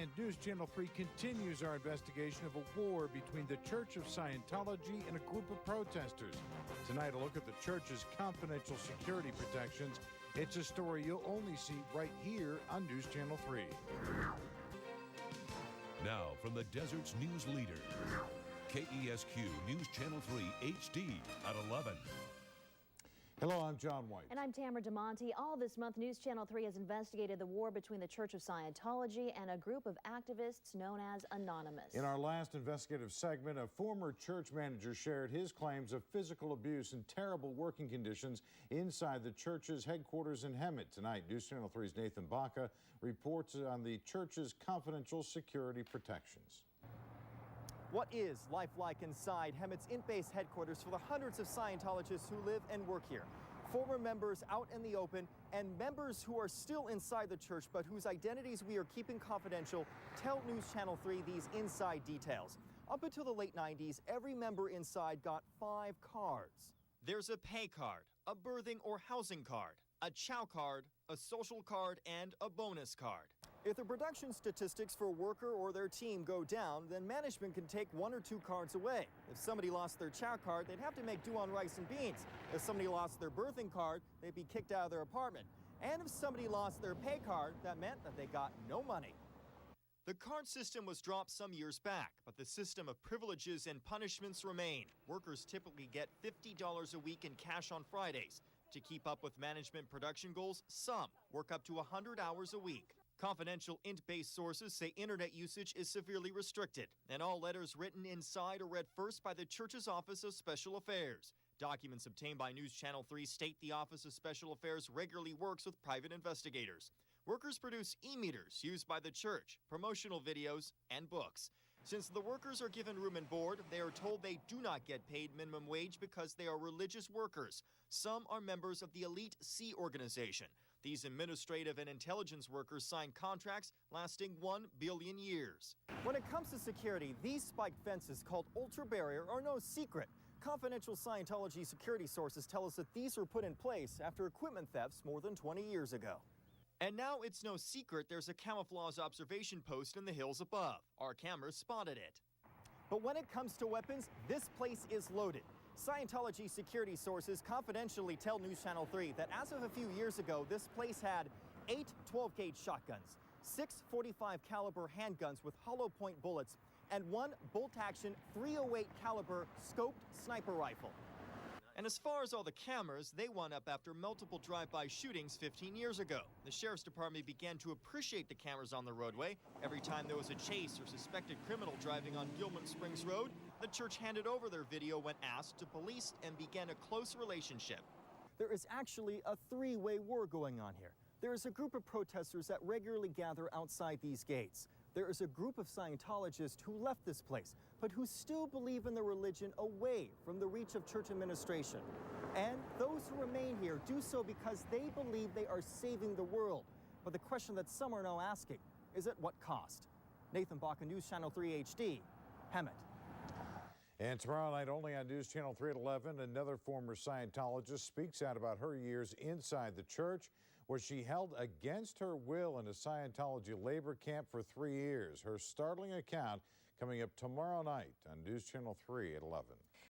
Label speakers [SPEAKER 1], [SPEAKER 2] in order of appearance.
[SPEAKER 1] And News Channel 3 continues our investigation of a war between the Church of Scientology and a group of protesters. Tonight, a look at the church's confidential security protections. It's a story you'll only see right here on News Channel 3.
[SPEAKER 2] Now, from the desert's news leader, KESQ News Channel 3 HD at 11.
[SPEAKER 1] Hello, I'm John White.
[SPEAKER 3] And I'm Tamara DeMonte. All this month, News Channel 3 has investigated the war between the Church of Scientology and a group of activists known as Anonymous.
[SPEAKER 1] In our last investigative segment, a former church manager shared his claims of physical abuse and terrible working conditions inside the church's headquarters in Hemet. Tonight, News Channel 3's Nathan Baca reports on the church's confidential security protections.
[SPEAKER 4] What is life like inside Hemet's in-base headquarters for the hundreds of Scientologists who live and work here? Former members out in the open and members who are still inside the church but whose identities we are keeping confidential tell News Channel 3 these inside details. Up until the late 90s, every member inside got 5 cards. There's a pay card, a birthing or housing card, a chow card, a social card, and a bonus card. If the production statistics for a worker or their team go down, then management can take 1 or 2 cards away. If somebody lost their chow card, they'd have to make do on rice and beans. If somebody lost their birthing card, they'd be kicked out of their apartment. And if somebody lost their pay card, that meant that they got no money. The card system was dropped some years back, but the system of privileges and punishments remain. Workers typically get $50 a week in cash on Fridays. To keep up with management production goals, some work up to 100 hours a week. Confidential int-based sources say internet usage is severely restricted, and all letters written inside are read first by the church's Office of Special Affairs. Documents obtained by News Channel 3 state the Office of Special Affairs regularly works with private investigators. Workers produce e-meters used by the church, promotional videos, and books. Since the workers are given room and board, they are told they do not get paid minimum wage because they are religious workers. Some are members of the Elite C organization. These administrative and intelligence workers sign contracts lasting 1 billion years. When it comes to security, these spiked fences called ultra barrier are no secret. Confidential Scientology security sources tell us that these were put in place after equipment thefts more than 20 years ago. And now it's no secret there's a camouflage observation post in the hills above. Our cameras spotted it. But when it comes to weapons, this place is loaded. Scientology security sources confidentially tell News Channel 3 that as of a few years ago, this place had 8 12-gauge shotguns, 6 .45 caliber handguns with hollow point bullets, and 1 bolt-action .308 caliber scoped sniper rifle. And as far as all the cameras, they went up after multiple drive-by shootings 15 years ago. The Sheriff's Department began to appreciate the cameras on the roadway. Every time there was a chase or suspected criminal driving on Gilman Springs Road, the church handed over their video when asked to police and began a close relationship. There is actually a 3-way war going on here. There is a group of protesters that regularly gather outside these gates. There is a group of Scientologists who left this place, but who still believe in the religion away from the reach of church administration. And those who remain here do so because they believe they are saving the world. But the question that some are now asking is at what cost? Nathan Baca, News Channel 3 HD, Hemet.
[SPEAKER 1] And tomorrow night, only on News Channel 3 at 11, another former Scientologist speaks out about her years inside the church, where she held against her will in a Scientology labor camp for 3 years. Her startling account coming up tomorrow night on News Channel 3 at 11.